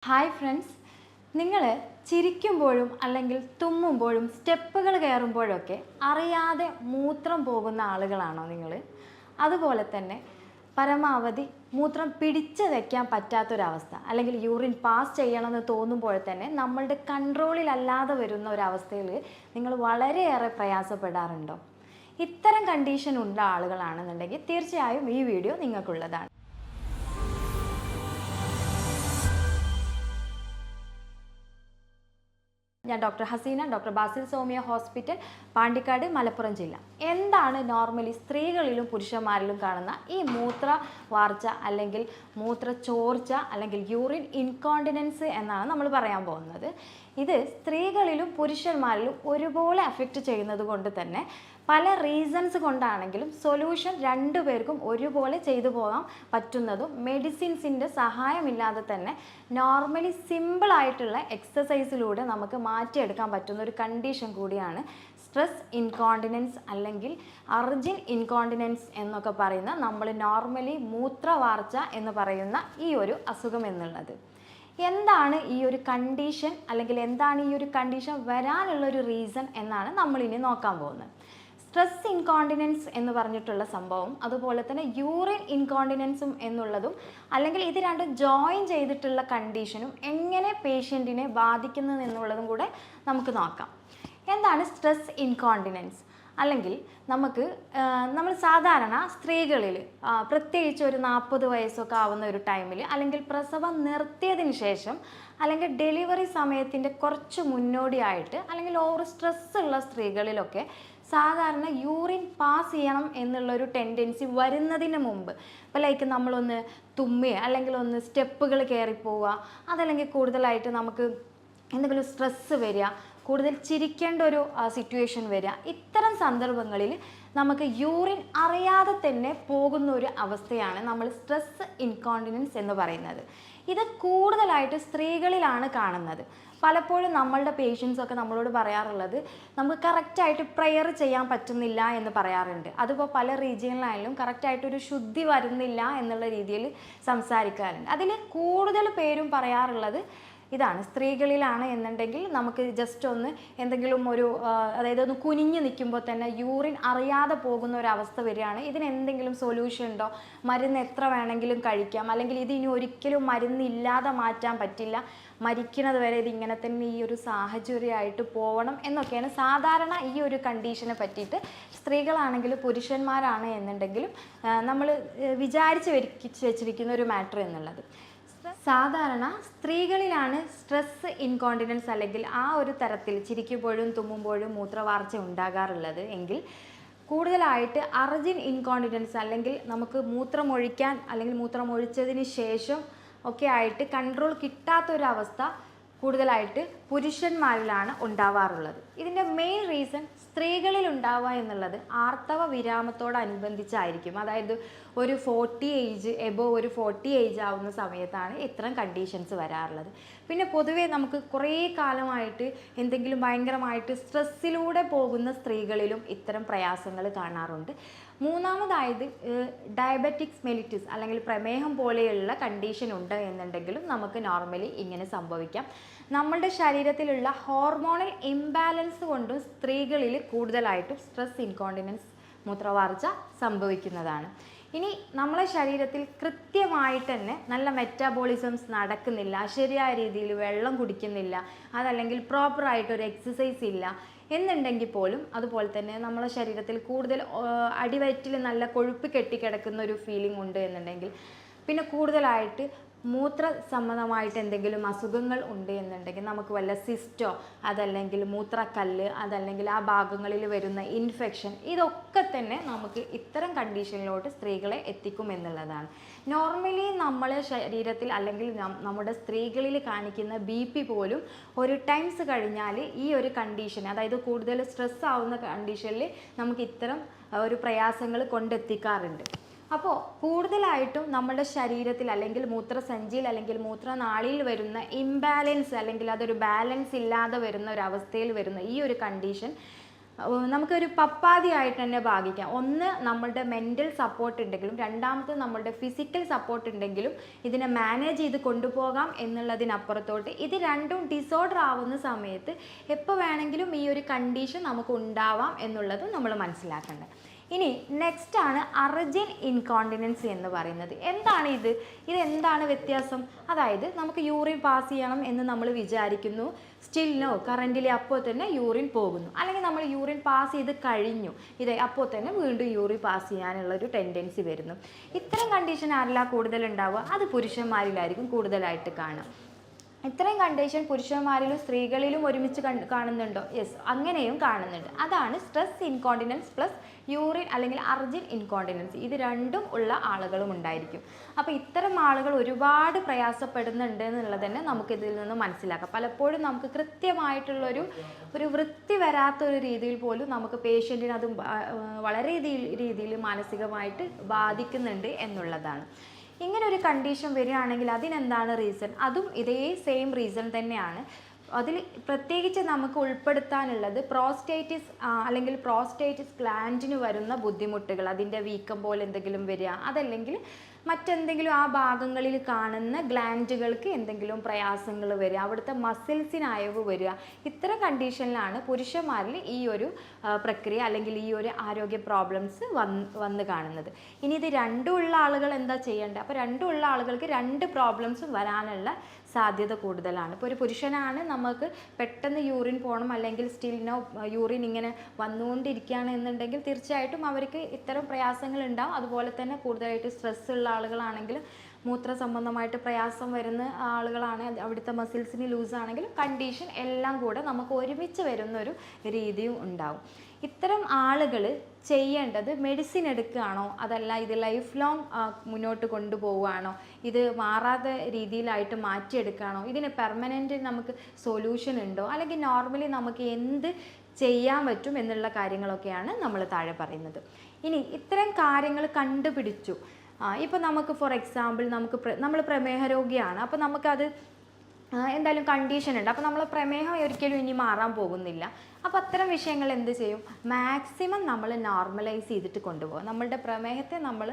Hi friends, നിങ്ങൾ ചിരിക്കുമ്പോഴും അല്ലെങ്കിൽ തുമ്മുമ്പോഴും സ്റ്റെപ്പുകൾ കയറുമ്പോഴൊക്കെ അറിയാതെ മൂത്രം പോകുന്ന ആളുകളാണോ നിങ്ങൾ? അതുപോലെ തന്നെ പരമാവധി മൂത്രം പിടിച്ച് വയ്ക്കാൻ പറ്റാത്തൊരവസ്ഥ അല്ലെങ്കിൽ യൂറിൻ പാസ് ചെയ്യണമെന്ന് തോന്നുമ്പോൾ തന്നെ നമ്മളുടെ കൺട്രോളിലല്ലാതെ വരുന്ന ഒരവസ്ഥയിൽ നിങ്ങൾ വളരെയേറെ പ്രയാസപ്പെടാറുണ്ടോ? ഇത്തരം കണ്ടീഷൻ ഉള്ള ആളുകളാണെന്നുണ്ടെങ്കിൽ തീർച്ചയായും ഈ വീഡിയോ നിങ്ങൾക്കുള്ളതാണ്. ഞാൻ doctor Haseena, doctor Basil സോമിയ hospital, Pandikkad, Malappuram ജില്ല. എന്താണ് നോർമലി സ്ത്രീകളിലും പുരുഷന്മാരിലും കാണുന്ന ഈ മൂത്ര വാർച്ച അല്ലെങ്കിൽ മൂത്ര ചോർച്ച അല്ലെങ്കിൽ യൂറിൻ ഇൻകോണ്ടിനൻസ് എന്നാണ് നമ്മൾ പറയാൻ പോകുന്നത്. ഇത് സ്ത്രീകളിലും പുരുഷന്മാരിലും ഒരുപോലെ അഫക്റ്റ് ചെയ്യുന്നത് കൊണ്ട് തന്നെ പല റീസൺസ് കൊണ്ടാണെങ്കിലും സൊല്യൂഷൻ രണ്ടുപേർക്കും ഒരുപോലെ ചെയ്തു പോകാൻ പറ്റുന്നതും മെഡിസിൻസിൻ്റെ സഹായമില്ലാതെ തന്നെ നോർമലി സിമ്പിളായിട്ടുള്ള എക്സസൈസിലൂടെ നമുക്ക് മാറ്റിയെടുക്കാൻ പറ്റുന്ന ഒരു കണ്ടീഷൻ കൂടിയാണ് സ്ട്രെസ് ഇൻകോണ്ടിനൻസ് അല്ലെങ്കിൽ അർജിൻ ഇൻകോണ്ടിനൻസ് എന്നൊക്കെ പറയുന്ന നമ്മൾ നോർമലി മൂത്രവാർച്ച എന്ന് പറയുന്ന ഈ ഒരു അസുഖം എന്നുള്ളത്. എന്താണ് ഈ ഒരു കണ്ടീഷൻ അല്ലെങ്കിൽ എന്താണ് ഈ ഒരു കണ്ടീഷൻ വരാനുള്ളൊരു റീസൺ എന്നാണ് നമ്മളിനി നോക്കാൻ പോകുന്നത്. സ്ട്രെസ് ഇൻകോണ്ടിനൻസ് എന്ന് പറഞ്ഞിട്ടുള്ള സംഭവം അതുപോലെ തന്നെ യൂറിൻ ഇൻകോണ്ടിനൻസും എന്നുള്ളതും അല്ലെങ്കിൽ ഇത് രണ്ടും ജോയിൻ ചെയ്തിട്ടുള്ള കണ്ടീഷനും എങ്ങനെ പേഷ്യൻറ്റിനെ ബാധിക്കുന്നു എന്നുള്ളതും കൂടെ നമുക്ക് നോക്കാം. എന്താണ് സ്ട്രെസ് ഇൻകോണ്ടിനൻസ്? അല്ലെങ്കിൽ നമ്മൾ സാധാരണ സ്ത്രീകളിൽ പ്രത്യേകിച്ച് ഒരു 40 വയസ്സൊക്കെ ആവുന്ന ഒരു ടൈമിൽ അല്ലെങ്കിൽ പ്രസവം നിർത്തിയതിന് ശേഷം അല്ലെങ്കിൽ ഡെലിവറി സമയത്തിൻ്റെ കുറച്ച് മുന്നോടിയായിട്ട് അല്ലെങ്കിൽ ഓവർ സ്ട്രെസ് ഉള്ള സ്ത്രീകളിലൊക്കെ സാധാരണ യൂറിൻ പാസ് ചെയ്യണം എന്നുള്ളൊരു ടെൻഡൻസി വരുന്നതിന് മുമ്പ് ഇപ്പോൾ ലൈക്ക് നമ്മളൊന്ന് തുമ്മുക അല്ലെങ്കിൽ ഒന്ന് സ്റ്റെപ്പുകൾ കയറിപ്പോവുക, അതല്ലെങ്കിൽ കൂടുതലായിട്ട് നമുക്ക് എന്തെങ്കിലും സ്ട്രെസ്സ് വരിക, കൂടുതൽ ചിരിക്കേണ്ട ഒരു സിറ്റുവേഷൻ വരിക, ഇത്തരം സന്ദർഭങ്ങളിൽ നമുക്ക് യൂറിൻ അറിയാതെ തന്നെ പോകുന്ന ഒരു അവസ്ഥയാണ് നമ്മൾ സ്ട്രെസ് ഇൻകോണ്ടിനൻസ് എന്ന് പറയുന്നത്. ഇത് കൂടുതലായിട്ട് സ്ത്രീകളിലാണ് കാണുന്നത്. പലപ്പോഴും നമ്മളുടെ പേഷ്യൻസൊക്കെ നമ്മളോട് പറയാറുള്ളത് നമുക്ക് കറക്റ്റായിട്ട് പ്രെയർ ചെയ്യാൻ പറ്റുന്നില്ല എന്ന് പറയാറുണ്ട്. അതിപ്പോൾ പല റീജിയനിലായാലും കറക്റ്റായിട്ടൊരു ശുദ്ധി വരുന്നില്ല എന്നുള്ള രീതിയിൽ സംസാരിക്കാറുണ്ട്. അതിൽ കൂടുതൽ പേരും പറയാറുള്ളത് ഇതാണ്, സ്ത്രീകളിലാണ് എന്നുണ്ടെങ്കിൽ നമുക്ക് ജസ്റ്റ് ഒന്ന് എന്തെങ്കിലും ഒരു അതായത് ഒന്ന് കുനിഞ്ഞ് നിൽക്കുമ്പോൾ തന്നെ യൂറിൻ അറിയാതെ പോകുന്ന ഒരു അവസ്ഥ വരികയാണ്. ഇതിന് എന്തെങ്കിലും സൊല്യൂഷൻ ഉണ്ടോ? മരുന്ന് എത്ര വേണമെങ്കിലും കഴിക്കാം, അല്ലെങ്കിൽ ഇതിനി ഒരിക്കലും മരുന്നില്ലാതെ മാറ്റാൻ പറ്റില്ല, മരിക്കുന്നത് വരെ ഇതിങ്ങനെ തന്നെ ഈ ഒരു സാഹചര്യമായിട്ട് പോകണം എന്നൊക്കെയാണ് സാധാരണ ഈ ഒരു കണ്ടീഷനെ പറ്റിയിട്ട് സ്ത്രീകളാണെങ്കിലും പുരുഷന്മാരാണ് എന്നുണ്ടെങ്കിലും നമ്മൾ വിചാരിച്ച് വെച്ചിരിക്കുന്ന ഒരു മാറ്റർ എന്നുള്ളത്. സാധാരണ സ്ത്രീകളിലാണ് സ്ട്രെസ് ഇൻകോണ്ടിനൻസ് അല്ലെങ്കിൽ ആ ഒരു തരത്തിൽ ചിരിക്കുമ്പോഴും തുമ്മുമ്പോഴും മൂത്രവാർച്ച ഉണ്ടാകാറുള്ളത് എങ്കിൽ കൂടുതലായിട്ട് അർജിൻ ഇൻകോണ്ടിനൻസ് അല്ലെങ്കിൽ നമുക്ക് മൂത്രമൊഴിക്കാൻ അല്ലെങ്കിൽ മൂത്രമൊഴിച്ചതിന് ശേഷം ഒക്കെ ആയിട്ട് കൺട്രോൾ കിട്ടാത്തൊരവസ്ഥ കൂടുതലായിട്ട് പുരുഷന്മാരിലാണ് ഉണ്ടാവാറുള്ളത്. ഇതിൻ്റെ മെയിൻ റീസൺ സ്ത്രീകളിൽ ഉണ്ടാവുക എന്നുള്ളത് ആർത്തവ വിരാമത്തോടനുബന്ധിച്ചായിരിക്കും. അതായത് ഒരു 40 ഏജ് ആവുന്ന സമയത്താണ് ഇത്തരം കണ്ടീഷൻസ് വരാറുള്ളത്. പിന്നെ പൊതുവേ നമുക്ക് കുറേ കാലമായിട്ട് എന്തെങ്കിലും ഭയങ്കരമായിട്ട് സ്ട്രെസ്സിലൂടെ പോകുന്ന സ്ത്രീകളിലും ഇത്തരം പ്രയാസങ്ങൾ കാണാറുണ്ട്. മൂന്നാമതായത് ഡയബറ്റിക്സ് മെലിറ്റിസ് അല്ലെങ്കിൽ പ്രമേഹം പോലെയുള്ള കണ്ടീഷൻ ഉണ്ട് എന്നുണ്ടെങ്കിലും നമുക്ക് നോർമലി ഇങ്ങനെ സംഭവിക്കാം. നമ്മളുടെ ശരീരത്തിലുള്ള ഹോർമോണൽ ഇംബാലൻസ് കൊണ്ടും സ്ത്രീകളിൽ കൂടുതലായിട്ടും സ്ട്രെസ് ഇൻകോണ്ടിനൻസ് മൂത്രവാർച്ച സംഭവിക്കുന്നതാണ്. ഇനി നമ്മളെ ശരീരത്തിൽ കൃത്യമായിട്ട് തന്നെ നല്ല മെറ്റാബോളിസംസ് നടക്കുന്നില്ല, ശരിയായ രീതിയിൽ വെള്ളം കുടിക്കുന്നില്ല, അതല്ലെങ്കിൽ പ്രോപ്പറായിട്ടൊരു എക്സസൈസ് ഇല്ല എന്നുണ്ടെങ്കിൽ പോലും, അതുപോലെ തന്നെ നമ്മളെ ശരീരത്തിൽ കൂടുതൽ അടിവയറ്റിൽ നല്ല കൊഴുപ്പ് കെട്ടിക്കിടക്കുന്ന ഒരു ഫീലിംഗ് ഉണ്ട് എന്നുണ്ടെങ്കിൽ, പിന്നെ കൂടുതലായിട്ട് മൂത്ര സംബന്ധമായിട്ട് എന്തെങ്കിലും അസുഖങ്ങൾ ഉണ്ട് എന്നുണ്ടെങ്കിൽ നമുക്ക് വല്ല സിസ്റ്റോ അതല്ലെങ്കിൽ മൂത്രക്കല്ല് അതല്ലെങ്കിൽ ആ ഭാഗങ്ങളിൽ വരുന്ന ഇൻഫെക്ഷൻ, ഇതൊക്കെ തന്നെ നമുക്ക് ഇത്തരം കണ്ടീഷനിലോട്ട് സ്ത്രീകളെ എത്തിക്കും എന്നുള്ളതാണ്. നോർമലി നമ്മളെ ശരീരത്തിൽ അല്ലെങ്കിൽ നമ്മുടെ സ്ത്രീകളിൽ കാണിക്കുന്ന BP പോലും ഒരു ടൈംസ് കഴിഞ്ഞാൽ ഈ ഒരു കണ്ടീഷൻ, അതായത് കൂടുതൽ സ്ട്രെസ് ആവുന്ന കണ്ടീഷനിൽ നമുക്ക് ഇത്തരം ഒരു പ്രയാസങ്ങൾ കൊണ്ടെത്തിക്കാറുണ്ട്. അപ്പോൾ കൂടുതലായിട്ടും നമ്മുടെ ശരീരത്തിൽ അല്ലെങ്കിൽ മൂത്രസഞ്ചിയിൽ അല്ലെങ്കിൽ മൂത്രനാളിയിൽ വരുന്ന ഇംബാലൻസ് അല്ലെങ്കിൽ അതൊരു ബാലൻസ് ഇല്ലാതെ വരുന്ന ഒരു അവസ്ഥയിൽ വരുന്ന ഈ ഒരു കണ്ടീഷൻ നമുക്കൊരു പപ്പാതിയായിട്ട് തന്നെ ഭാഗിക്കാം. ഒന്ന് നമ്മളുടെ മെൻ്റൽ സപ്പോർട്ട് ഉണ്ടെങ്കിലും രണ്ടാമത്തെ നമ്മളുടെ ഫിസിക്കൽ സപ്പോർട്ട് ഉണ്ടെങ്കിലും ഇതിനെ മാനേജ് ചെയ്ത് കൊണ്ടുപോകാം എന്നുള്ളതിനപ്പുറത്തോട്ട് ഇത് രണ്ടും ഡിസോർഡർ ആവുന്ന സമയത്ത് എപ്പോൾ വേണമെങ്കിലും ഈ ഒരു കണ്ടീഷൻ നമുക്ക് ഉണ്ടാവാം എന്നുള്ളതും നമ്മൾ മനസ്സിലാക്കേണ്ടത്. ഇനി നെക്സ്റ്റ് ആണ് അർജൻ ഇൻകോണ്ടിനൻസി എന്ന് പറയുന്നത്. എന്താണ് ഇത്? ഇതെന്താണ് വ്യത്യാസം? അതായത് നമുക്ക് യൂറിൻ പാസ് ചെയ്യണം എന്ന് നമ്മൾ വിചാരിക്കുന്നു, സ്റ്റിൽ നോ കറൻറ്റിൽ അപ്പോൾ തന്നെ യൂറിൻ പോകുന്നു, അല്ലെങ്കിൽ നമ്മൾ യൂറിൻ പാസ് ചെയ്ത് കഴിഞ്ഞു, ഇത് അപ്പോൾ തന്നെ വീണ്ടും യൂറിൻ പാസ് ചെയ്യാനുള്ളൊരു ടെൻഡൻസി വരുന്നു. ഇത്തരം കണ്ടീഷൻ ആരിലാ കൂടുതൽ ഉണ്ടാവുക? അത് പുരുഷന്മാരിലായിരിക്കും കൂടുതലായിട്ട് കാണുക. ഇത്രയും കണ്ടീഷൻ പുരുഷന്മാരിലും സ്ത്രീകളിലും ഒരുമിച്ച് കാണുന്നുണ്ടോ? യെസ്, അങ്ങനെയും കാണുന്നുണ്ട്. അതാണ് സ്ട്രെസ് ഇൻകോണ്ടിനൻസ് പ്ലസ് യൂറിൻ അല്ലെങ്കിൽ അർജൻ ഇൻകോണ്ടിനൻസി. ഇത് രണ്ടും ഉള്ള ആളുകളും ഉണ്ടായിരിക്കും. അപ്പോൾ ഇത്തരം ആളുകൾ ഒരുപാട് പ്രയാസപ്പെടുന്നുണ്ട് എന്നുള്ളത് തന്നെ നമുക്കിതിൽ നിന്ന് മനസ്സിലാക്കാം. പലപ്പോഴും നമുക്ക് കൃത്യമായിട്ടുള്ളൊരു വൃത്തി വരാത്തൊരു രീതിയിൽ പോലും നമുക്ക് പേഷ്യൻറ്റിന് അത് വളരെ രീതിയിൽ മാനസികമായിട്ട് ബാധിക്കുന്നുണ്ട് എന്നുള്ളതാണ്. ഇങ്ങനെ ഒരു കണ്ടീഷൻ വരികയാണെങ്കിൽ അതിനെന്താണ് റീസൺ? അതും ഇതേ സെയിം റീസൺ തന്നെയാണ്. അതിൽ പ്രത്യേകിച്ച് നമുക്ക് ഉൾപ്പെടുത്താനുള്ളത് പ്രോസ്റ്റേറ്റിസ് അല്ലെങ്കിൽ പ്രോസ്റ്റേറ്റിസ് ഗ്ലാൻഡിന് വരുന്ന ബുദ്ധിമുട്ടുകൾ, അതിൻ്റെ വീക്കം പോലെ എന്തെങ്കിലും വരിക, അതല്ലെങ്കിൽ മറ്റെന്തെങ്കിലും ആ ഭാഗങ്ങളിൽ കാണുന്ന ഗ്ലാൻഡുകൾക്ക് എന്തെങ്കിലും പ്രയാസങ്ങൾ വരിക, അവിടുത്തെ മസിൽസിന് അയവ് വരിക. ഇത്തരം കണ്ടീഷനിലാണ് പുരുഷന്മാരിൽ ഈ ഒരു പ്രക്രിയ അല്ലെങ്കിൽ ഈ ഒരു ആരോഗ്യ പ്രോബ്ലംസ് വന്ന് കാണുന്നത്. ഇനി ഇത് രണ്ടും ഉള്ള ആളുകൾ എന്താ ചെയ്യേണ്ടത്? അപ്പോൾ രണ്ടും ഉള്ള ആളുകൾക്ക് രണ്ട് പ്രോബ്ലംസും വരാനുള്ള സാധ്യത കൂടുതലാണ്. ഇപ്പോൾ ഒരു പുരുഷനാണ് നമുക്ക് പെട്ടെന്ന് യൂറിൻ പോകണം അല്ലെങ്കിൽ സ്റ്റിൽ നോ യൂറിൻ ഇങ്ങനെ വന്നുകൊണ്ടിരിക്കുകയാണ് എന്നുണ്ടെങ്കിൽ തീർച്ചയായിട്ടും അവർക്ക് ഇത്തരം പ്രയാസങ്ങൾ ഉണ്ടാവും. അതുപോലെ തന്നെ കൂടുതലായിട്ട് സ്ട്രെസ് ഉള്ള ആളുകളാണെങ്കിൽ മൂത്ര സംബന്ധമായിട്ട് പ്രയാസം വരുന്ന ആളുകളാണ്, അവിടുത്തെ മസിൽസിന് ലൂസാണെങ്കിൽ കണ്ടീഷൻ എല്ലാം കൂടെ നമുക്ക് ഒരുമിച്ച് വരുന്നൊരു രീതിയും ഉണ്ടാവും. ഇത്തരം ആളുകൾ ചെയ്യേണ്ടത് മെഡിസിൻ എടുക്കുകയാണോ അതല്ല ഇത് ലൈഫ് ലോങ് മുന്നോട്ട് കൊണ്ടുപോവുകയാണോ, ഇത് മാറാത്ത രീതിയിലായിട്ട് മാറ്റിയെടുക്കുകയാണോ, ഇതിന് പെർമനൻ്റ് നമുക്ക് സൊല്യൂഷൻ ഉണ്ടോ, അല്ലെങ്കിൽ നോർമലി നമുക്ക് എന്ത് ചെയ്യാൻ പറ്റും എന്നുള്ള കാര്യങ്ങളൊക്കെയാണ് നമ്മൾ താഴെ പറയുന്നത്. ഇനി ഇത്തരം കാര്യങ്ങൾ കണ്ടുപിടിച്ചു, ഇപ്പോൾ നമുക്ക് ഫോർ എക്സാമ്പിൾ നമ്മൾ പ്രമേഹ രോഗിയാണ്, അപ്പോൾ നമുക്കത് എന്തായാലും കണ്ടീഷൻ ഉണ്ട്, അപ്പോൾ നമ്മൾ പ്രമേഹം ഒരിക്കലും ഇനി മാറാൻ പോകുന്നില്ല. അപ്പോൾ അത്തരം വിഷയങ്ങൾ എന്ത് ചെയ്യും? മാക്സിമം നമ്മൾ നോർമലൈസ് ചെയ്തിട്ട് കൊണ്ടുപോകും. നമ്മളുടെ പ്രമേഹത്തെ നമ്മൾ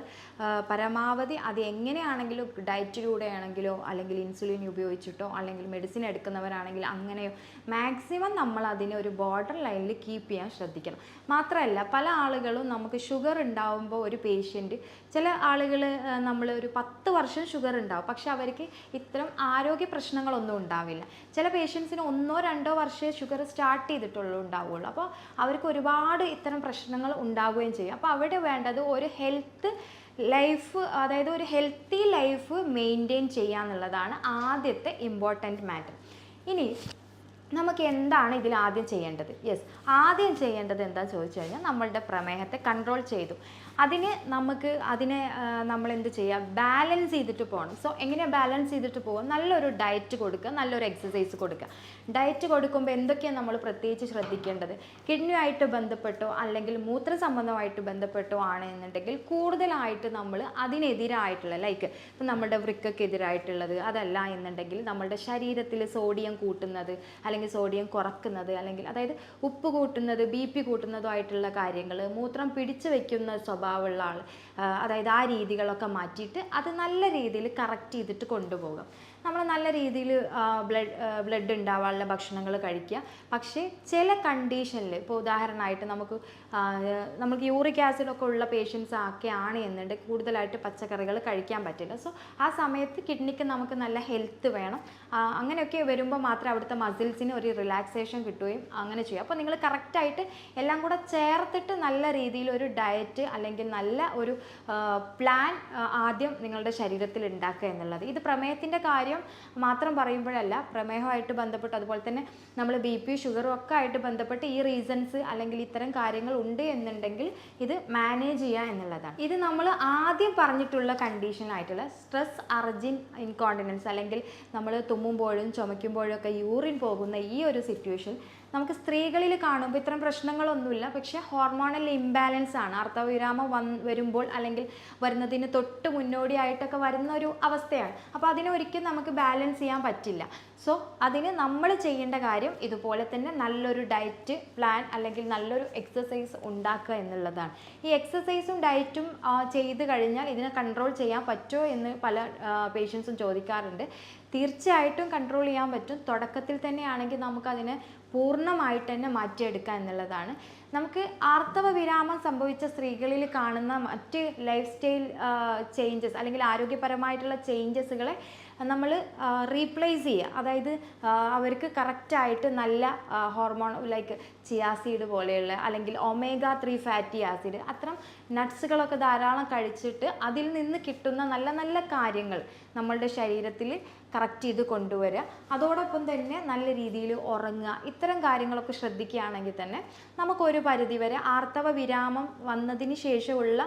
പരമാവധി അത് എങ്ങനെയാണെങ്കിലും ഡയറ്റിലൂടെ ആണെങ്കിലോ അല്ലെങ്കിൽ ഇൻസുലിൻ ഉപയോഗിച്ചിട്ടോ അല്ലെങ്കിൽ മെഡിസിൻ എടുക്കുന്നവരാണെങ്കിൽ അങ്ങനെയോ മാക്സിമം നമ്മൾ അതിനെ ഒരു ബോർഡർ ലൈനിൽ കീപ്പ് ചെയ്യാൻ ശ്രദ്ധിക്കണം. മാത്രമല്ല പല ആളുകളും നമുക്ക് ഷുഗർ ഉണ്ടാവുമ്പോൾ ഒരു പേഷ്യൻറ്റ്, ചില ആളുകൾ നമ്മൾ ഒരു 10 വർഷം ഷുഗർ ഉണ്ടാവും, പക്ഷെ അവർക്ക് ഇത്തരം ആരോഗ്യ പ്രശ്നങ്ങളൊന്നും ഉണ്ടാവില്ല. ചില പേഷ്യൻസിന് 1-2 വർഷമേ ഷുഗർ സ്റ്റാർട്ട് ചെയ്തിട്ടുള്ളൂ ഉണ്ടാവുകയുള്ളൂ. അപ്പോൾ അവർക്ക് ഒരുപാട് ഇത്തരം പ്രശ്നങ്ങൾ ഉണ്ടാവുകയും ചെയ്യും. അപ്പോൾ അവിടെ വേണ്ടത് ഒരു ഹെൽത്ത് ലൈഫ്, അതായത് ഒരു ഹെൽത്തി ലൈഫ് മെയിൻറ്റെയിൻ ചെയ്യുക എന്നുള്ളതാണ് ആദ്യത്തെ ഇമ്പോർട്ടൻറ്റ് മാറ്റർ. ഇനി നമുക്ക് എന്താണ് ഇതിൽ ആദ്യം ചെയ്യേണ്ടത്? യെസ്, ആദ്യം ചെയ്യേണ്ടത് എന്താണെന്ന് ചോദിച്ചു കഴിഞ്ഞാൽ നമ്മളുടെ പ്രമേഹത്തെ കൺട്രോൾ ചെയ്തു അതിനെ നമ്മൾ എന്ത് ചെയ്യുക? ബാലൻസ് ചെയ്തിട്ട് പോകണം. സോ എങ്ങനെയാണ് ബാലൻസ് ചെയ്തിട്ട് പോകുക? നല്ലൊരു ഡയറ്റ് കൊടുക്കുക, നല്ലൊരു എക്സസൈസ് കൊടുക്കുക. ഡയറ്റ് കൊടുക്കുമ്പോൾ എന്തൊക്കെയാണ് നമ്മൾ പ്രത്യേകിച്ച് ശ്രദ്ധിക്കേണ്ടത്? കിഡ്നിയുമായിട്ട് ബന്ധപ്പെട്ടോ അല്ലെങ്കിൽ മൂത്ര സംബന്ധമായിട്ട് ബന്ധപ്പെട്ടോ ആണെന്നുണ്ടെങ്കിൽ കൂടുതലായിട്ട് നമ്മൾ അതിനെതിരായിട്ടുള്ള ലൈക്ക് ഇപ്പം നമ്മുടെ വൃക്കക്കെതിരായിട്ടുള്ളത്, അതല്ല എന്നുണ്ടെങ്കിൽ നമ്മളുടെ ശരീരത്തിൽ സോഡിയം കൂട്ടുന്നത് അല്ലെങ്കിൽ സോഡിയം കുറക്കുന്നത്, അല്ലെങ്കിൽ അതായത് ഉപ്പ് കൂട്ടുന്നത്, BP കൂട്ടുന്നതുമായിട്ടുള്ള കാര്യങ്ങൾ, മൂത്രം പിടിച്ചു വയ്ക്കുന്ന സ്വഭാവമുള്ള ആൾ, അതായത് ആ രീതികളൊക്കെ മാറ്റിയിട്ട് അത് നല്ല രീതിയിൽ കറക്റ്റ് ചെയ്തിട്ട് കൊണ്ടുപോകാം. നമ്മൾ നല്ല രീതിയിൽ ബ്ലഡ് ഉണ്ടാവാനുള്ള ഭക്ഷണങ്ങൾ കഴിക്കുക. പക്ഷേ ചില കണ്ടീഷനിൽ ഇപ്പോൾ ഉദാഹരണമായിട്ട് നമുക്ക് യൂറിക് ആസിഡൊക്കെ ഉള്ള പേഷ്യൻസ് ഒക്കെയാണ് എന്നുണ്ടെങ്കിൽ കൂടുതലായിട്ട് പച്ചക്കറികൾ കഴിക്കാൻ പറ്റില്ല. സോ ആ സമയത്ത് കിഡ്നിക്ക് നമുക്ക് നല്ല ഹെൽത്ത് വേണം. അങ്ങനെയൊക്കെ വരുമ്പോൾ മാത്രമേ അവിടുത്തെ മസിൽസിന് ഒരു റിലാക്സേഷൻ കിട്ടുകയും അങ്ങനെ ചെയ്യും. അപ്പോൾ നിങ്ങൾ കറക്റ്റായിട്ട് എല്ലാം കൂടെ ചേർത്തിട്ട് നല്ല രീതിയിൽ ഒരു ഡയറ്റ് അല്ലെങ്കിൽ നല്ല ഒരു പ്ലാൻ ആദ്യം നിങ്ങളുടെ ശരീരത്തിൽ ഉണ്ടാക്കുക എന്നുള്ളത്. ഇത് പ്രമേഹത്തിൻ്റെ കാര്യം മാത്രം പറയുമ്പോഴല്ല, പ്രമേഹമായിട്ട് ബന്ധപ്പെട്ട് അതുപോലെ തന്നെ നമ്മൾ BP ഷുഗറും ഒക്കെ ആയിട്ട് ബന്ധപ്പെട്ട് ഈ റീസൺസ് അല്ലെങ്കിൽ ഇത്തരം കാര്യങ്ങൾ ഉണ്ട് എന്നുണ്ടെങ്കിൽ ഇത് മാനേജ് ചെയ്യുക എന്നുള്ളതാണ്. ഇത് നമ്മൾ ആദ്യം പറഞ്ഞിട്ടുള്ള കണ്ടീഷനായിട്ടുള്ള സ്ട്രെസ് അർജൻ ഇൻകോണ്ടിനൻസ് അല്ലെങ്കിൽ നമ്മൾ തുമ്മുമ്പോഴും ചുമയ്ക്കുമ്പോഴും ഒക്കെ യൂറിൻ പോകുന്ന ഈ ഒരു സിറ്റുവേഷൻ നമുക്ക് സ്ത്രീകളിൽ കാണുമ്പോൾ ഇത്തരം പ്രശ്നങ്ങളൊന്നുമില്ല, പക്ഷേ ഹോർമോണൽ ഇംബാലൻസ് ആണ്. ആർത്തവവിരാമം വരുമ്പോൾ അല്ലെങ്കിൽ വരുന്നതിന് തൊട്ട് മുന്നോടിയായിട്ടൊക്കെ വരുന്ന ഒരു അവസ്ഥയാണ്. അപ്പോൾ അതിനെ ഒരിക്കലും നമുക്ക് ബാലൻസ് ചെയ്യാൻ പറ്റില്ല. സോ അതിന് നമ്മൾ ചെയ്യേണ്ട കാര്യം ഇതുപോലെ തന്നെ നല്ലൊരു ഡയറ്റ് പ്ലാൻ അല്ലെങ്കിൽ നല്ലൊരു എക്സസൈസ് ഉണ്ടാക്കുക എന്നുള്ളതാണ്. ഈ എക്സസൈസും ഡയറ്റും ചെയ്ത് കഴിഞ്ഞാൽ ഇതിനെ കൺട്രോൾ ചെയ്യാൻ പറ്റുമോ എന്ന് പല പേഷ്യൻസും ചോദിക്കാറുണ്ട്. തീർച്ചയായിട്ടും കൺട്രോൾ ചെയ്യാൻ പറ്റും. തുടക്കത്തിൽ തന്നെയാണെങ്കിൽ നമുക്കതിനെ പൂർണ്ണമായിട്ട് തന്നെ മാറ്റിയെടുക്കുക എന്നുള്ളതാണ്. നമുക്ക് ആർത്തവ വിരാമം സംഭവിച്ച സ്ത്രീകളിൽ കാണുന്ന മറ്റ് ലൈഫ് സ്റ്റൈൽ ചേഞ്ചസ് അല്ലെങ്കിൽ ആരോഗ്യപരമായിട്ടുള്ള ചേഞ്ചസുകളെ നമ്മൾ റീപ്ലേസ് ചെയ്യുക. അതായത് അവർക്ക് കറക്റ്റായിട്ട് നല്ല ഹോർമോൺ ലൈക്ക് ചിയാ സീഡ് പോലെയുള്ള അല്ലെങ്കിൽ ഒമേഗ 3 ഫാറ്റി ആസിഡ് അത്തരം നട്ട്സുകളൊക്കെ ധാരാളം കഴിച്ചിട്ട് അതിൽ നിന്ന് കിട്ടുന്ന നല്ല നല്ല കാര്യങ്ങൾ നമ്മളുടെ ശരീരത്തിൽ കറക്റ്റ് ചെയ്ത് കൊണ്ടുവരിക. അതോടൊപ്പം തന്നെ നല്ല രീതിയിൽ ഉറങ്ങുക. ഇത്തരം കാര്യങ്ങളൊക്കെ ശ്രദ്ധിക്കുകയാണെങ്കിൽ തന്നെ നമുക്കൊരു പരിധിവരെ ആർത്തവ വിരാമം വന്നതിന് ശേഷമുള്ള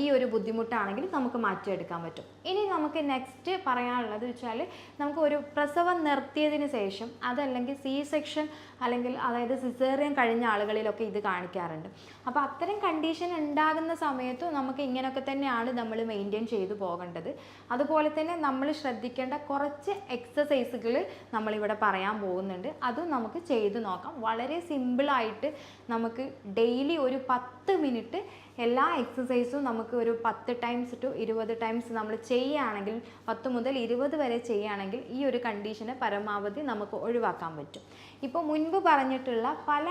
ഈ ഒരു ബുദ്ധിമുട്ടാണെങ്കിൽ നമുക്ക് മാറ്റിയെടുക്കാൻ പറ്റും. ഇനി നമുക്ക് നെക്സ്റ്റ് പറയാനുള്ളത് വെച്ചാൽ നമുക്ക് ഒരു പ്രസവം നിർത്തിയതിന് ശേഷം അതല്ലെങ്കിൽ സി സെക്ഷൻ അല്ലെങ്കിൽ അതായത് സിസേറിയൻ കഴിഞ്ഞ ആളുകളിലൊക്കെ ഇത് കാണിക്കാറുണ്ട്. അപ്പോൾ അത്തരം കണ്ടീഷൻ ഉണ്ടാകുന്ന സമയത്തും നമുക്ക് ഇങ്ങനെയൊക്കെ തന്നെയാണ് നമ്മൾ മെയിൻറ്റെയിൻ ചെയ്തു പോകേണ്ടത്. അതുപോലെ തന്നെ നമ്മൾ ശ്രദ്ധിക്കേണ്ട കുറച്ച് എക്സസൈസുകൾ നമ്മളിവിടെ പറയാൻ പോകുന്നുണ്ട്. അതും നമുക്ക് ചെയ്തു നോക്കാം. വളരെ സിമ്പിളായിട്ട് നമുക്ക് ഡെയിലി ഒരു 10 മിനിറ്റ് എല്ലാ എക്സസൈസും നമുക്ക് ഒരു 10 ടൈംസ് ടു 20 ടൈംസ് നമ്മൾ ചെയ്യുകയാണെങ്കിൽ 10 മുതൽ 20 വരെ ചെയ്യുകയാണെങ്കിൽ ഈ ഒരു കണ്ടീഷനെ പരമാവധി നമുക്ക് ഒഴിവാക്കാൻ പറ്റും. ഇപ്പോൾ മുൻപ് പറഞ്ഞിട്ടുള്ള പല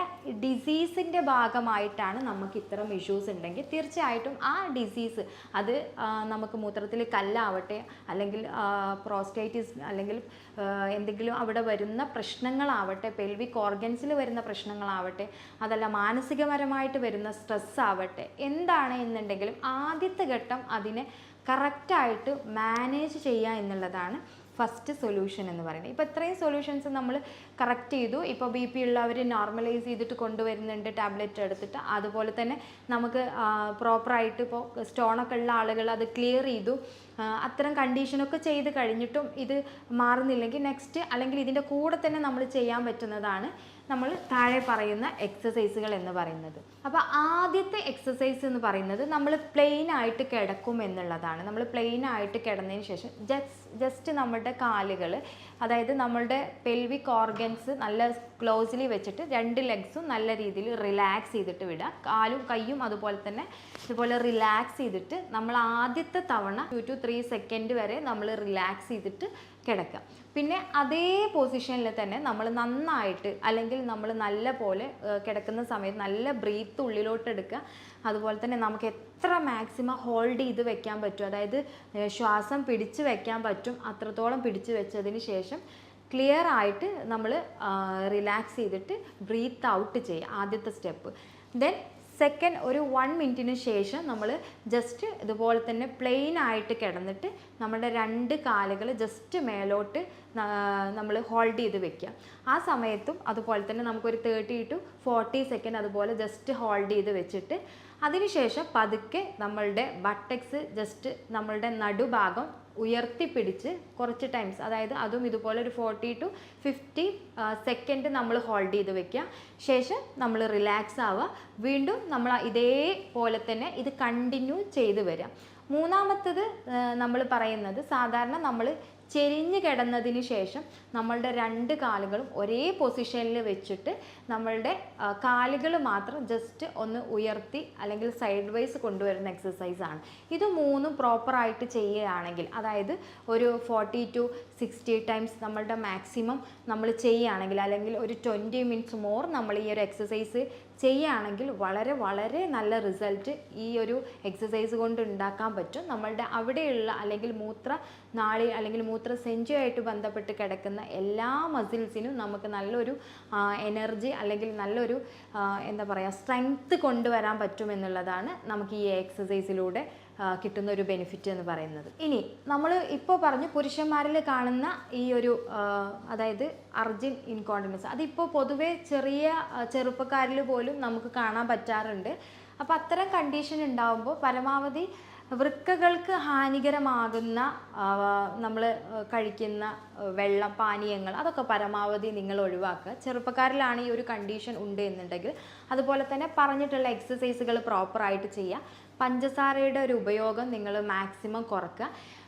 ഡിസീസിൻ്റെ ഭാഗമായിട്ടാണ് നമുക്ക് ഇത്തരം ഇഷ്യൂസ് ഉണ്ടെങ്കിൽ തീർച്ചയായിട്ടും ആ ഡിസീസ് അത് നമുക്ക് മൂത്രത്തിൽ കല്ലാവട്ടെ അല്ലെങ്കിൽ പ്രോസ്റ്റേറ്റിസ് അല്ലെങ്കിൽ എന്തെങ്കിലും അവിടെ വരുന്ന പ്രശ്നങ്ങളാവട്ടെ, പെൽവിക് ഓർഗൻസിൽ വരുന്ന പ്രശ്നങ്ങളാവട്ടെ, അതല്ല മാനസികപരമായിട്ട് വരുന്ന സ്ട്രെസ് ആവട്ടെ, എന്താണ് എന്നുണ്ടെങ്കിലും ആദ്യത്തെ ഘട്ടം അതിനെ കറക്റ്റായിട്ട് മാനേജ് ചെയ്യുക എന്നുള്ളതാണ് ഫസ്റ്റ് സൊല്യൂഷൻ എന്ന് പറയുന്നത്. ഇപ്പോൾ ഇത്രയും സൊല്യൂഷൻസ് നമ്മൾ കറക്റ്റ് ചെയ്തു. ഇപ്പോൾ BP ഉള്ളവർ നോർമലൈസ് ചെയ്തിട്ട് കൊണ്ടുവരുന്നുണ്ട് ടാബ്ലറ്റ് എടുത്തിട്ട്. അതുപോലെ തന്നെ നമുക്ക് പ്രോപ്പറായിട്ട് ഇപ്പോൾ സ്റ്റോണൊക്കെ ഉള്ള ആളുകൾ അത് ക്ലിയർ ചെയ്തു. അത്തരം കണ്ടീഷനൊക്കെ ചെയ്ത് കഴിഞ്ഞിട്ടും ഇത് മാറുന്നില്ലെങ്കിൽ നെക്സ്റ്റ് അല്ലെങ്കിൽ ഇതിൻ്റെ കൂടെ തന്നെ നമ്മൾ ചെയ്യാൻ പറ്റുന്നതാണ് നമ്മൾ താഴെ പറയുന്ന എക്സസൈസുകൾ എന്ന് പറയുന്നത്. അപ്പോൾ ആദ്യത്തെ എക്സസൈസ് എന്ന് പറയുന്നത് നമ്മൾ പ്ലെയിൻ ആയിട്ട് കിടക്കും എന്നുള്ളതാണ്. നമ്മൾ പ്ലെയിൻ ആയിട്ട് കിടന്നതിന് ശേഷം ജസ്റ്റ് നമ്മളുടെ കാലുകൾ, അതായത് നമ്മളുടെ പെൽവിക് ഓർഗൻസ് നല്ല ക്ലോസ്ലി വെച്ചിട്ട് 2 ലെഗ്സും നല്ല രീതിയിൽ റിലാക്സ് ചെയ്തിട്ട് വിടുക. കാലും കൈയും അതുപോലെ തന്നെ ഇതുപോലെ റിലാക്സ് ചെയ്തിട്ട് നമ്മൾ ആദ്യത്തെ തവണ 2 to 3 സെക്കൻഡ് വരെ നമ്മൾ റിലാക്സ് ചെയ്തിട്ട് കിടക്കുക. പിന്നെ അതേ പൊസിഷനിൽ തന്നെ നമ്മൾ നന്നായിട്ട് അല്ലെങ്കിൽ നമ്മൾ നല്ല പോലെ കിടക്കുന്ന സമയത്ത് നല്ല ബ്രീത്ത് ഉള്ളിലോട്ട് എടുക്കുക. അതുപോലെ തന്നെ നമുക്ക് എത്ര മാക്സിമം ഹോൾഡ് ചെയ്ത് വെക്കാൻ പറ്റും, അതായത് ശ്വാസം പിടിച്ച് വെക്കാൻ പറ്റും അത്രത്തോളം പിടിച്ച് വെച്ചതിന് ശേഷം ക്ലിയർ ആയിട്ട് നമ്മൾ റിലാക്സ് ചെയ്തിട്ട് ബ്രീത്ത് ഔട്ട് ചെയ്യുക, ആദ്യത്തെ സ്റ്റെപ്പ്. ദെൻ സെക്കൻഡ് ഒരു 1 മിനിറ്റിന് ശേഷം നമ്മൾ ജസ്റ്റ് ഇതുപോലെ തന്നെ പ്ലെയിൻ ആയിട്ട് കിടന്നിട്ട് നമ്മുടെ 2 കാലുകൾ ജസ്റ്റ് മേലോട്ട് നമ്മൾ ഹോൾഡ് ചെയ്ത് വെക്കുക. ആ സമയത്തും അതുപോലെ തന്നെ നമുക്കൊരു 30 to 40 സെക്കൻഡ് അതുപോലെ ജസ്റ്റ് ഹോൾഡ് ചെയ്ത് വെച്ചിട്ട് അതിനുശേഷം പതുക്കെ നമ്മളുടെ ബട്ടക്സ് ജസ്റ്റ് നമ്മളുടെ നടുഭാഗം ഉയർത്തിപ്പിടിച്ച് കുറച്ച് ടൈംസ്, അതായത് അതും ഇതുപോലെ ഒരു 40 to 50 സെക്കൻഡ് നമ്മൾ ഹോൾഡ് ചെയ്ത് വെക്കുക. ശേഷം നമ്മൾ റിലാക്സ് ആവുക. വീണ്ടും നമ്മൾ ഇതേപോലെ തന്നെ ഇത് കണ്ടിന്യൂ ചെയ്ത് വരിക. മൂന്നാമത്തത് നമ്മൾ പറയുന്നത് സാധാരണ നമ്മൾ ചെരിഞ്ഞ് കിടന്നതിന് ശേഷം നമ്മളുടെ 2 കാലുകളും ഒരേ പൊസിഷനിൽ വെച്ചിട്ട് നമ്മളുടെ കാലുകൾ മാത്രം ജസ്റ്റ് ഒന്ന് ഉയർത്തി അല്ലെങ്കിൽ സൈഡ് വൈസ് കൊണ്ടുവരുന്ന എക്സസൈസാണ്. ഇത് 3 പ്രോപ്പറായിട്ട് ചെയ്യുകയാണെങ്കിൽ, അതായത് ഒരു 40 to 60 ടൈംസ് നമ്മളുടെ മാക്സിമം നമ്മൾ ചെയ്യുകയാണെങ്കിൽ അല്ലെങ്കിൽ ഒരു 20 മിനിറ്റ്സ് മോർ നമ്മൾ ഈ ഒരു എക്സസൈസ് ചെയ്യുകയാണെങ്കിൽ വളരെ വളരെ നല്ല റിസൾട്ട് ഈ ഒരു എക്സസൈസ് കൊണ്ട് ഉണ്ടാക്കാൻ പറ്റും. നമ്മളുടെ അവിടെയുള്ള അല്ലെങ്കിൽ മൂത്രനാളി അല്ലെങ്കിൽ മൂത്രസഞ്ചിയുമായിട്ട് ബന്ധപ്പെട്ട് കിടക്കുന്ന എല്ലാ മസിൽസിനും നമുക്ക് നല്ലൊരു എനർജി അല്ലെങ്കിൽ നല്ലൊരു എന്താ പറയുക സ്ട്രെങ്ത് കൊണ്ടുവരാൻ പറ്റുമെന്നുള്ളതാണ് നമുക്ക് ഈ എക്സസൈസിലൂടെ കിട്ടുന്ന ഒരു ബെനിഫിറ്റ് എന്ന് പറയുന്നത്. ഇനി നമ്മൾ ഇപ്പോൾ പറഞ്ഞു പുരുഷന്മാരിൽ കാണുന്ന ഈ ഒരു അതായത് അർജിൻ ഇൻകോണ്ടിനൻസ്, അതിപ്പോൾ പൊതുവെ ചെറുപ്പക്കാരിൽ പോലും നമുക്ക് കാണാൻ പറ്റാറുണ്ട്. അപ്പോൾ അത്തരം കണ്ടീഷൻ ഉണ്ടാകുമ്പോൾ പരമാവധി വൃക്കകൾക്ക് ഹാനികരമാകുന്ന നമ്മൾ കഴിക്കുന്ന വെള്ളം, പാനീയങ്ങൾ അതൊക്കെ പരമാവധി നിങ്ങൾ ഒഴിവാക്കുക. ചെറുപ്പക്കാരിലാണ് ഈ ഒരു കണ്ടീഷൻ ഉണ്ട് എന്നുണ്ടെങ്കിൽ അതുപോലെ തന്നെ പറഞ്ഞിട്ടുള്ള എക്സസൈസുകൾ പ്രോപ്പറായിട്ട് ചെയ്യുക. പഞ്ചസാരയുടെ ഒരു ഉപയോഗം നിങ്ങൾ മാക്സിമം കുറക്കുക.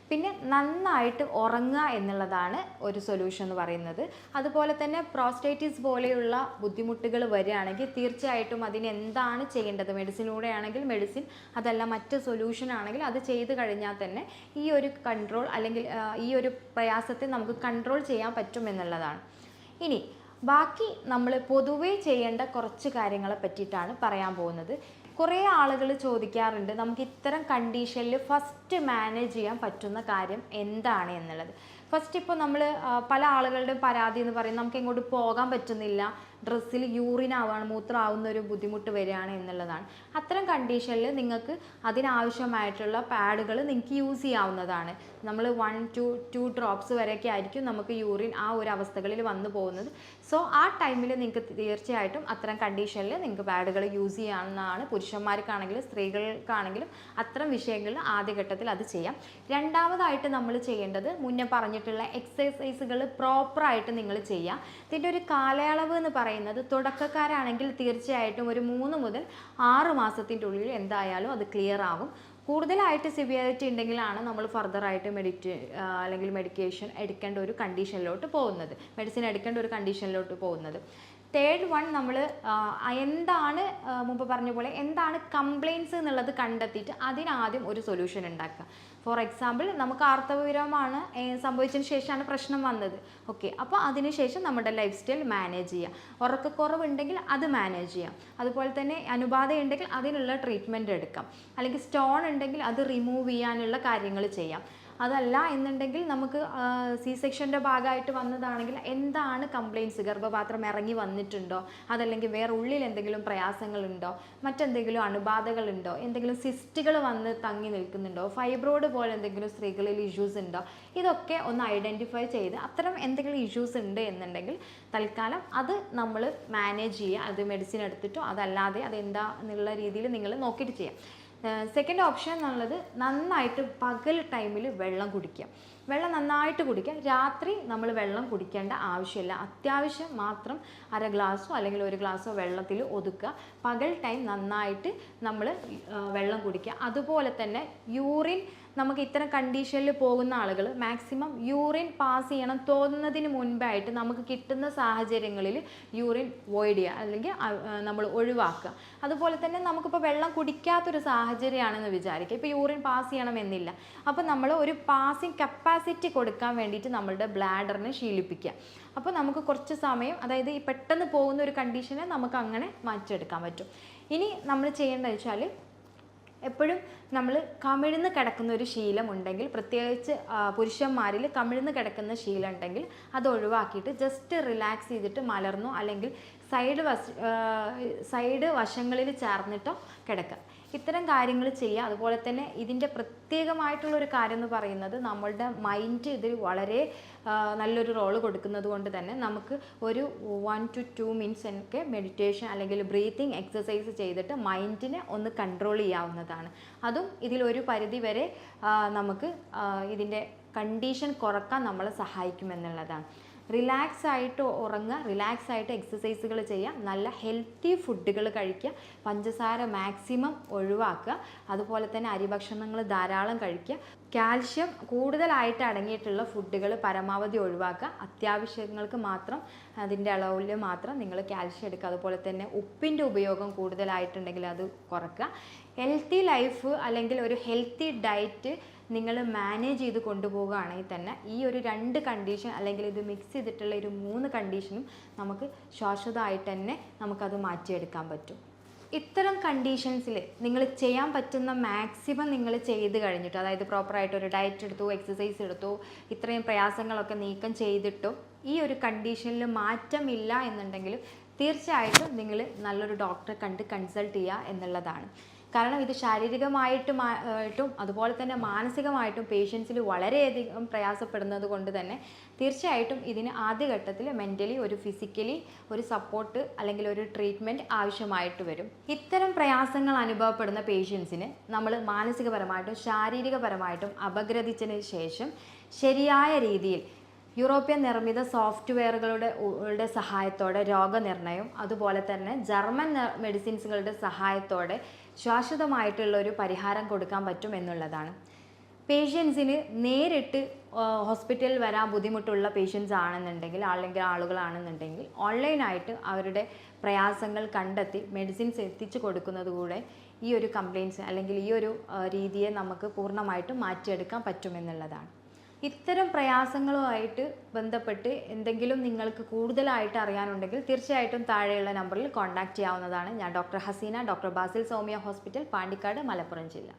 പിന്നെ നന്നായിട്ട് ഉറങ്ങുക എന്നുള്ളതാണ് ഒരു സൊല്യൂഷൻ എന്ന് പറയുന്നത്. അതുപോലെ തന്നെ പ്രോസ്റ്റേറ്റിസ് പോലെയുള്ള ബുദ്ധിമുട്ടുകൾ വരികയാണെങ്കിൽ തീർച്ചയായിട്ടും അതിന് എന്താണ് ചെയ്യേണ്ടത്? മെഡിസിനിലൂടെ ആണെങ്കിൽ മെഡിസിൻ, അതല്ല മറ്റ് സൊല്യൂഷൻ ആണെങ്കിൽ അത് ചെയ്ത് കഴിഞ്ഞാൽ തന്നെ ഈ ഒരു കൺട്രോൾ അല്ലെങ്കിൽ ഈ ഒരു പ്രയാസത്തെ നമുക്ക് കൺട്രോൾ ചെയ്യാൻ പറ്റും എന്നുള്ളതാണ്. ഇനി ബാക്കി നമ്മൾ പൊതുവേ ചെയ്യേണ്ട കുറച്ച് കാര്യങ്ങളെ പറ്റിയിട്ടാണ് പറയാൻ പോകുന്നത്. കുറേ ആളുകൾ ചോദിക്കാറുണ്ട്, നമുക്ക് ഇത്തരം കണ്ടീഷനിൽ ഫസ്റ്റ് മാനേജ് ചെയ്യാൻ പറ്റുന്ന കാര്യം എന്താണ് എന്നുള്ളത്. ഫസ്റ്റ് ഇപ്പോൾ നമ്മൾ പല ആളുകളുടെയും പരാതി എന്ന് പറയുന്നത് നമുക്ക് എങ്ങോട്ട് പോകാൻ പറ്റുന്നില്ല, ഡ്രസ്സിൽ യൂറിനാവാണ്, മൂത്രമാവുന്ന ഒരു ബുദ്ധിമുട്ട് വരികയാണ് എന്നുള്ളതാണ്. അത്തരം കണ്ടീഷനിൽ നിങ്ങൾക്ക് അതിനാവശ്യമായിട്ടുള്ള പാഡുകൾ നിങ്ങൾക്ക് യൂസ് ചെയ്യാവുന്നതാണ്. നമ്മൾ 1 to 2 ഡ്രോപ്സ് വരെയൊക്കെ ആയിരിക്കും നമുക്ക് യൂറിൻ ആ ഒരു അവസ്ഥകളിൽ വന്നു പോകുന്നത്. സോ ആ ടൈമിൽ നിങ്ങൾക്ക് തീർച്ചയായിട്ടും അത്തരം കണ്ടീഷനിൽ നിങ്ങൾക്ക് പാഡുകൾ യൂസ് ചെയ്യാവുന്നതാണ്. പുരുഷന്മാർക്കാണെങ്കിലും സ്ത്രീകൾക്കാണെങ്കിലും അത്തരം വിഷയങ്ങളിൽ ആദ്യഘട്ടത്തിൽ അത് ചെയ്യാം. രണ്ടാമതായിട്ട് നമ്മൾ ചെയ്യേണ്ടത് മുന്നേ പറഞ്ഞിട്ടുള്ള എക്സസൈസുകൾ പ്രോപ്പറായിട്ട് നിങ്ങൾ ചെയ്യുക. ഇതിൻ്റെ ഒരു കാലയളവ് എന്ന് പറയുന്നത് തുടക്കക്കാരാണെങ്കിൽ തീർച്ചയായിട്ടും ഒരു 3 മുതൽ 6 മാസത്തിൻ്റെ ഉള്ളിൽ എന്തായാലും അത് ക്ലിയർ ആകും. കൂടുതലായിട്ട് സിവിയറിറ്റി ഉണ്ടെങ്കിലാണ് നമ്മൾ ഫർദറായിട്ട് അല്ലെങ്കിൽ മെഡിക്കേഷൻ എടുക്കേണ്ട ഒരു കണ്ടീഷനിലോട്ട് പോകുന്നത്, മെഡിസിൻ എടുക്കേണ്ട ഒരു കണ്ടീഷനിലോട്ട് പോകുന്നത്. തേർഡ് വൺ, നമ്മൾ എന്താണ് മുമ്പ് പറഞ്ഞ പോലെ എന്താണ് കംപ്ലയിൻസ് എന്നുള്ളത് കണ്ടെത്തിയിട്ട് അതിനാദ്യം ഒരു സൊല്യൂഷൻ ഉണ്ടാക്കുക. ഫോർ എക്സാമ്പിൾ, നമുക്ക് ആർത്തവവിരമാണ് സംഭവിച്ചതിന് ശേഷമാണ് പ്രശ്നം വന്നത്. ഓക്കെ, അപ്പോൾ അതിനുശേഷം നമ്മുടെ ലൈഫ് സ്റ്റൈൽ മാനേജ് ചെയ്യുക. ഉറക്കക്കുറവുണ്ടെങ്കിൽ അത് മാനേജ് ചെയ്യാം. അതുപോലെ തന്നെ അണുബാധ ഉണ്ടെങ്കിൽ അതിനുള്ള ട്രീറ്റ്മെൻറ്റ് എടുക്കാം. അല്ലെങ്കിൽ സ്റ്റോൺ ഉണ്ടെങ്കിൽ അത് റിമൂവ് ചെയ്യാനുള്ള കാര്യങ്ങൾ ചെയ്യാം. അതല്ല എന്നുണ്ടെങ്കിൽ നമുക്ക് സി സെക്ഷൻ്റെ ഭാഗമായിട്ട് വന്നതാണെങ്കിൽ എന്താണ് കംപ്ലയിൻസ്, ഗർഭപാത്രം ഇറങ്ങി വന്നിട്ടുണ്ടോ, അതല്ലെങ്കിൽ വേറെ ഉള്ളിൽ എന്തെങ്കിലും പ്രയാസങ്ങളുണ്ടോ, മറ്റെന്തെങ്കിലും അണുബാധകളുണ്ടോ, എന്തെങ്കിലും സിസ്റ്റുകൾ വന്ന് തങ്ങി നിൽക്കുന്നുണ്ടോ, ഫൈബ്രോയിഡ് പോലെ എന്തെങ്കിലും സ്ത്രീകളിൽ ഇഷ്യൂസ് ഉണ്ടോ, ഇതൊക്കെ ഒന്ന് ഐഡൻറ്റിഫൈ ചെയ്ത് അത്തരം എന്തെങ്കിലും ഇഷ്യൂസ് ഉണ്ട് എന്നുണ്ടെങ്കിൽ തൽക്കാലം അത് നമ്മൾ മാനേജ് ചെയ്യുക. അത് മെഡിസിൻ എടുത്തിട്ടോ അതല്ലാതെ അതെന്താ എന്നുള്ള രീതിയിൽ നിങ്ങൾ നോക്കിയിട്ട് ചെയ്യാം. സെക്കൻഡ് ഓപ്ഷൻ എന്നുള്ളത് നന്നായിട്ട് പകൽ ടൈമിൽ വെള്ളം കുടിക്കുക. വെള്ളം നന്നായിട്ട് കുടിക്കുക. രാത്രി നമ്മൾ വെള്ളം കുടിക്കേണ്ട ആവശ്യമില്ല. അത്യാവശ്യം മാത്രം 1/2 ഗ്ലാസ്സോ അല്ലെങ്കിൽ 1 ഗ്ലാസ്സോ വെള്ളത്തിൽ ഒതുക്കുക. പകൽ ടൈം നന്നായിട്ട് നമ്മൾ വെള്ളം കുടിക്കുക. അതുപോലെ തന്നെ യൂറിൻ, നമുക്ക് ഇത്തരം കണ്ടീഷനിൽ പോകുന്ന ആളുകൾ മാക്സിമം യൂറിൻ പാസ് ചെയ്യണം തോന്നുന്നതിന് മുൻപായിട്ട് നമുക്ക് കിട്ടുന്ന സാഹചര്യങ്ങളിൽ യൂറിൻ വോയിഡ് ചെയ്യുക അല്ലെങ്കിൽ നമ്മൾ ഒഴിവാക്കുക. അതുപോലെ തന്നെ നമുക്കിപ്പോൾ വെള്ളം കുടിക്കാത്തൊരു സാഹചര്യമാണെന്ന് വിചാരിക്കുക, ഇപ്പോൾ യൂറിൻ പാസ് ചെയ്യണമെന്നില്ല. അപ്പോൾ നമ്മൾ ഒരു പാസിങ് കപ്പാസിറ്റി കൊടുക്കാൻ വേണ്ടിയിട്ട് നമ്മളുടെ ബ്ലാഡറിനെ ശീലിപ്പിക്കുക. അപ്പോൾ നമുക്ക് കുറച്ച് സമയം, അതായത് ഈ പെട്ടെന്ന് പോകുന്ന ഒരു കണ്ടീഷനെ നമുക്ക് അങ്ങനെ മാറ്റിയെടുക്കാൻ പറ്റും. ഇനി നമ്മൾ ചെയ്യേണ്ടത് വെച്ചാൽ എപ്പോഴും നമ്മൾ കമിഴ്ന്ന് കിടക്കുന്ന ഒരു ശീലം ഉണ്ടെങ്കിൽ, പ്രത്യേകിച്ച് പുരുഷന്മാരിൽ കമിഴ്ന്ന് കിടക്കുന്ന ശീലം ഉണ്ടെങ്കിൽ അത് ഒഴിവാക്കിയിട്ട് ജസ്റ്റ് റിലാക്സ് ചെയ്തിട്ട് മലർന്നോ അല്ലെങ്കിൽ സൈഡ് വശങ്ങളിൽ ചേർന്നിട്ടോ കിടക്കുക. ഇത്തരം കാര്യങ്ങൾ ചെയ്യുക. അതുപോലെ തന്നെ ഇതിൻ്റെ പ്രത്യേകമായിട്ടുള്ളൊരു കാര്യം എന്ന് പറയുന്നത് നമ്മളുടെ മൈൻഡ് ഇതിൽ വളരെ നല്ലൊരു റോള് കൊടുക്കുന്നത് കൊണ്ട് തന്നെ നമുക്ക് ഒരു 1 to 2 മിനിറ്റ്സ് ഒക്കെ മെഡിറ്റേഷൻ അല്ലെങ്കിൽ ബ്രീത്തിങ് എക്സസൈസ് ചെയ്തിട്ട് മൈൻഡിനെ ഒന്ന് കൺട്രോൾ ചെയ്യാവുന്നതാണ്. അതും ഇതിലൊരു പരിധി വരെ നമുക്ക് ഇതിൻ്റെ കണ്ടീഷൻ കുറക്കാൻ നമ്മളെ സഹായിക്കുമെന്നുള്ളതാണ്. റിലാക്സ് ആയിട്ട് ഉറങ്ങുക, റിലാക്സ് ആയിട്ട് എക്സസൈസുകൾ ചെയ്യുക, നല്ല ഹെൽത്തി ഫുഡുകൾ കഴിക്കുക, പഞ്ചസാര മാക്സിമം ഒഴിവാക്കുക, അതുപോലെ തന്നെ അരിഭക്ഷണങ്ങൾ ധാരാളം കഴിക്കുക, കാൽഷ്യം കൂടുതലായിട്ട് അടങ്ങിയിട്ടുള്ള ഫുഡുകൾ പരമാവധി ഒഴിവാക്കുക, അത്യാവശ്യങ്ങൾക്ക് മാത്രം അതിൻ്റെ അളവിൽ മാത്രം നിങ്ങൾ കാൽഷ്യം എടുക്കുക. അതുപോലെ തന്നെ ഉപ്പിൻ്റെ ഉപയോഗം കൂടുതലായിട്ടുണ്ടെങ്കിൽ അത് കുറയ്ക്കുക. ഹെൽത്തി ലൈഫ് അല്ലെങ്കിൽ ഒരു ഹെൽത്തി ഡയറ്റ് നിങ്ങൾ മാനേജ് ചെയ്ത് കൊണ്ടുപോവുകയാണെങ്കിൽ തന്നെ ഈ ഒരു 2 കണ്ടീഷൻ അല്ലെങ്കിൽ ഇത് മിക്സ് ചെയ്തിട്ടുള്ള ഒരു 3 കണ്ടീഷനും നമുക്ക് ശാശ്വതമായിട്ട് തന്നെ നമുക്കത് മാറ്റിയെടുക്കാൻ പറ്റും. ഇത്തരം കണ്ടീഷൻസിൽ നിങ്ങൾ ചെയ്യാൻ പറ്റുന്ന മാക്സിമം നിങ്ങൾ ചെയ്ത് കഴിഞ്ഞിട്ട്, അതായത് പ്രോപ്പറായിട്ട് ഒരു ഡയറ്റ് എടുത്തു, എക്സസൈസ് എടുത്തു, ഇത്രയും പ്രയാസങ്ങളൊക്കെ നീക്കം ചെയ്തിട്ടോ ഈ ഒരു കണ്ടീഷനിൽ മാറ്റമില്ല എന്നുണ്ടെങ്കിൽ തീർച്ചയായിട്ടും നിങ്ങൾ നല്ലൊരു ഡോക്ടറെ കണ്ട് കൺസൾട്ട് ചെയ്യുക എന്നുള്ളതാണ്. കാരണം ഇത് ശാരീരികമായിട്ടും അതുപോലെ തന്നെ മാനസികമായിട്ടും പേഷ്യൻസിൽ വളരെയധികം പ്രയാസപ്പെടുന്നത് കൊണ്ട് തന്നെ തീർച്ചയായിട്ടും ഇതിന് ആദ്യഘട്ടത്തിൽ മെൻ്റലി ഒരു ഫിസിക്കലി ഒരു സപ്പോർട്ട് അല്ലെങ്കിൽ ഒരു ട്രീറ്റ്മെൻറ്റ് ആവശ്യമായിട്ട് വരും. ഇത്തരം പ്രയാസങ്ങൾ അനുഭവപ്പെടുന്ന പേഷ്യൻസിന് നമ്മൾ മാനസികപരമായിട്ടും ശാരീരികപരമായിട്ടും അപഗ്രഥിച്ചതിന് ശേഷം ശരിയായ രീതിയിൽ യൂറോപ്യൻ നിർമ്മിത സോഫ്റ്റ്വെയറുകളുടെ സഹായത്തോടെ രോഗനിർണയം അതുപോലെ തന്നെ ജർമ്മൻ മെഡിസിൻസുകളുടെ സഹായത്തോടെ ശാശ്വതമായിട്ടുള്ള ഒരു പരിഹാരം കൊടുക്കാൻ പറ്റും എന്നുള്ളതാണ്. പേഷ്യൻസിന് നേരിട്ട് ഹോസ്പിറ്റലിൽ വരാൻ ബുദ്ധിമുട്ടുള്ള പേഷ്യൻസ് ആണെന്നുണ്ടെങ്കിൽ അല്ലെങ്കിൽ ആളുകളാണെന്നുണ്ടെങ്കിൽ ഓൺലൈനായിട്ട് അവരുടെ പ്രയാസങ്ങൾ കണ്ടെത്തി മെഡിസിൻസ് എത്തിച്ചു കൊടുക്കുന്നത് കൂടെ ഈ ഒരു കംപ്ലയിൻസ് അല്ലെങ്കിൽ ഈ ഒരു രീതിയെ നമുക്ക് പൂർണ്ണമായിട്ടും മാറ്റിയെടുക്കാൻ പറ്റുമെന്നുള്ളതാണ്. ഇത്തരം പ്രയാസങ്ങളുമായിട്ട് ബന്ധപ്പെട്ട് എന്തെങ്കിലും നിങ്ങൾക്ക് കൂടുതലായിട്ട് അറിയാനുണ്ടെങ്കിൽ തീർച്ചയായിട്ടും താഴെയുള്ള നമ്പറിൽ കോൺടാക്റ്റ് ചെയ്യാവുന്നതാണ്. ഞാൻ doctor Haseena, doctor Basil Soumya hospital, Pandikkad, Malappuram ജില്ല.